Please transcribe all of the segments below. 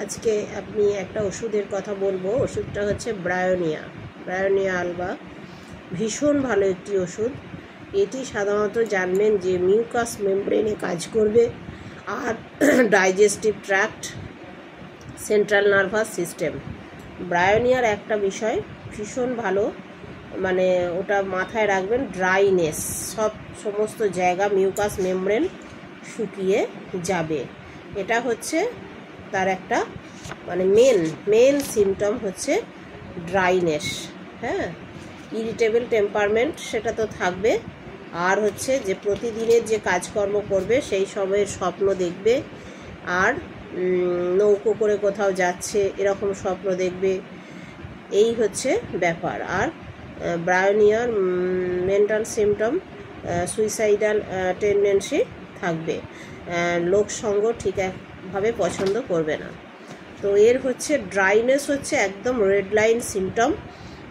আজকে আপনি একটা ওষুধের কথা বলবো। ওষুধটা হচ্ছে ব্রায়োনিয়া আলবা। ভীষণ ভালো একটি ওষুধ। এটি সাধারণত জানবেন যে মিউকাস মেমব্রেনে কাজ করবে, আর digestive tract, central nervous system. ব্রায়োনিয়ার একটা বিষয় ভীষণ ভালো, মানে ওটা মাথায় রাখবেন, ড্রাইনেস, সমস্ত জায়গা মিউকাস মেমব্রেন শুকিয়ে যাবে। এটা হচ্ছে তার একটা মানে মেন সিমটম হচ্ছে ড্রাইনেস। হ্যাঁ, ইরিটেবল টেম্পারমেন্ট সেটা তো থাকবে, আর হচ্ছে যে প্রতিদিনের যে কাজকর্ম করবে সেই সময়ের স্বপ্ন দেখবে, আর নৌকো করে কোথাও যাচ্ছে এরকম স্বপ্ন দেখবে, এই হচ্ছে ব্যাপার। আর ব্রায়োনিয়ার মেন্টাল সিমটম সুইসাইডাল টেন্ডেন্সি থাকবে, লোকসঙ্গ ঠিক একভাবে পছন্দ করবে না। তো এর হচ্ছে ড্রাইনেস হচ্ছে একদম red line symptom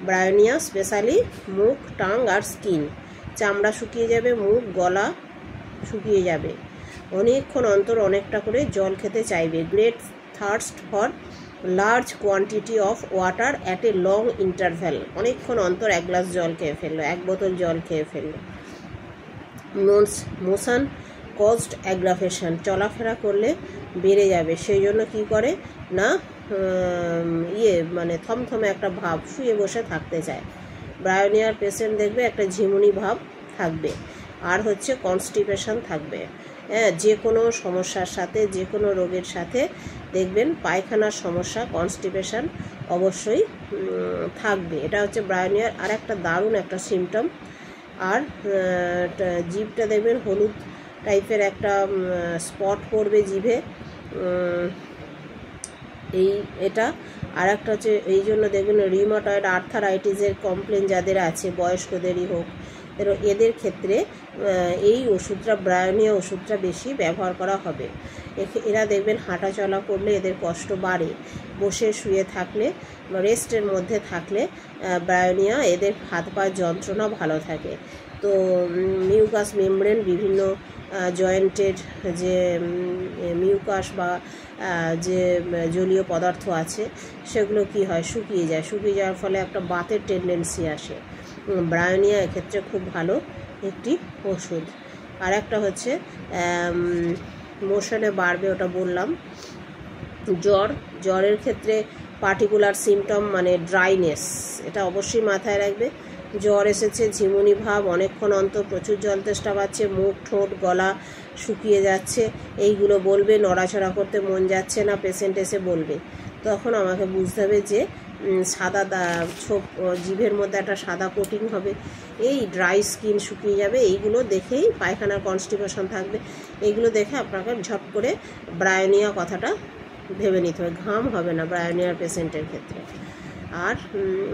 Bryonia, specially মুখ, টাং আর স্কিন। চামড়া শুকিয়ে যাবে, মুখ, গলা শুকিয়ে যাবে, অনেকক্ষণ অন্তর অনেকটা করে জল খেতে চাইবে, great thirst for large quantity of water at a long interval, অনেকক্ষণ অন্তর এক গ্লাস জল খেয়ে ফেললো, এক বোতল জল খেয়ে ফেললো। মোশন কজড অ্যাগ্রাভেশন, চলাফেরা করলে বেড়ে যাবে, সেই জন্য কী করে না মানে থমথমে একটা ভাব, শুয়ে বসে থাকতে চায়। ব্রায়োনিয়ার পেশেন্ট দেখবে একটা ঝিমুনি ভাব থাকবে, আর হচ্ছে কনস্টিপেশন থাকবে। হ্যাঁ, যে কোনো সমস্যার সাথে, যে কোনো রোগের সাথে দেখবেন পায়খানার সমস্যা, কনস্টিপেশন অবশ্যই থাকবে। এটা হচ্ছে ব্রায়োনিয়ার আর একটা দারুণ একটা সিমটম। আর জিভটা দেখবেন হলুদ টাইপের একটা স্পট পড়বে জিভে, এটা। আর একটা হচ্ছে এই জন্য দেখবেন রিউমাটয়েড আর্থারাইটিসের কমপ্লেন যাদের আছে, বয়স্কদেরই হোক, এদের ক্ষেত্রে এই ওষুধটা, ব্রায়োনিয়া ওষুধটা বেশি ব্যবহার করা হবে। এরা দেখবেন হাঁটা চলা করলে এদের কষ্ট বাড়ে, বসে শুয়ে থাকলে, রেস্টের মধ্যে থাকলে ব্রায়োনিয়া এদের হাত পা যন্ত্রণা ভালো থাকে। তো মিউকাস মেমব্রেন, বিভিন্ন জয়েন্টের যে মিউকাস বা যে জলীয় পদার্থ আছে সেগুলো কি হয়, শুকিয়ে যায়, শুকিয়ে যাওয়ার ফলে একটা বাতের টেন্ডেন্সি আসে। ব্রায়োনিয়া এক্ষেত্রে খুব ভালো একটি ওষুধ। আর একটা হচ্ছে মোশনে বাড়বে, ওটা বললাম। জ্বরের ক্ষেত্রে পার্টিকুলার সিমটম মানে ড্রাইনেস, এটা অবশ্যই মাথায় রাখবে। জ্বর এসেছে, ঝিমুনি ভাব, অনেকক্ষণ অন্তর প্রচুর জল তেষ্টা পাচ্ছে, মুখ, ঠোঁট, গলা শুকিয়ে যাচ্ছে, এইগুলো বলবে। নড়াচড়া করতে মন যাচ্ছে না, পেশেন্ট এসে বলবে, তখন আমাকে বুঝতে হবে যে সাদা ছোপ জিভের মধ্যে একটা সাদা কোটিং হবে, এই ড্রাই স্কিন শুকিয়ে যাবে, এইগুলো দেখেই পায়খানার কনস্টিপেশন থাকবে, এইগুলো দেখে আপনাকে ঝট করে ব্রায়োনিয়া কথাটা ভেবে নিতে হবে। ঘাম হবে না ব্রায়োনিয়ার পেশেন্টের ক্ষেত্রে। আর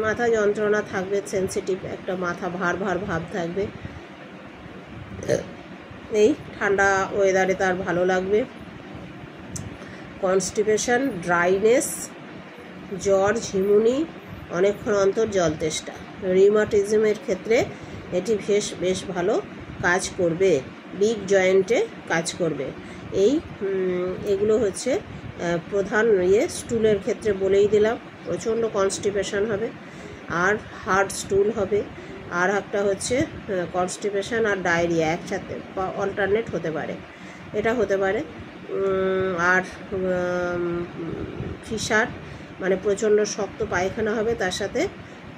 মাথা যন্ত্রণা থাকবে, সেন্সিটিভ একটা মাথা ভার ভাব থাকবে, এই ঠান্ডা ওয়েদারে তার ভালো লাগবে। কনস্টিপেশন, ড্রাইনেস, জ্বর, ঝিমুনি, অনেকক্ষণ অন্তর জল তেষ্টা, রিউমাটিজমের ক্ষেত্রে এটি বেশ ভালো কাজ করবে, বিগ জয়েন্টে কাজ করবে। এগুলো হচ্ছে প্রধান স্টুলের ক্ষেত্রে বলেই দিলাম, প্রচণ্ড কনস্টিপেশন হবে, আর হার্ড স্টুল হবে। আর একটা হচ্ছে কনস্টিপেশন আর ডায়রিয়া একসাথে অল্টারনেট হতে পারে, এটা হতে পারে। আর ফিসার মানে প্রচণ্ড শক্ত পায়খানা হবে, তার সাথে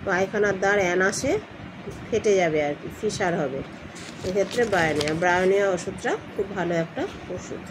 পায়খানার দ্বার অ্যানাসে ফেটে যাবে আর কি, ফিসার হবে। এক্ষেত্রে ব্রায়োনিয়া ওষুধটা খুব ভালো একটা ওষুধ।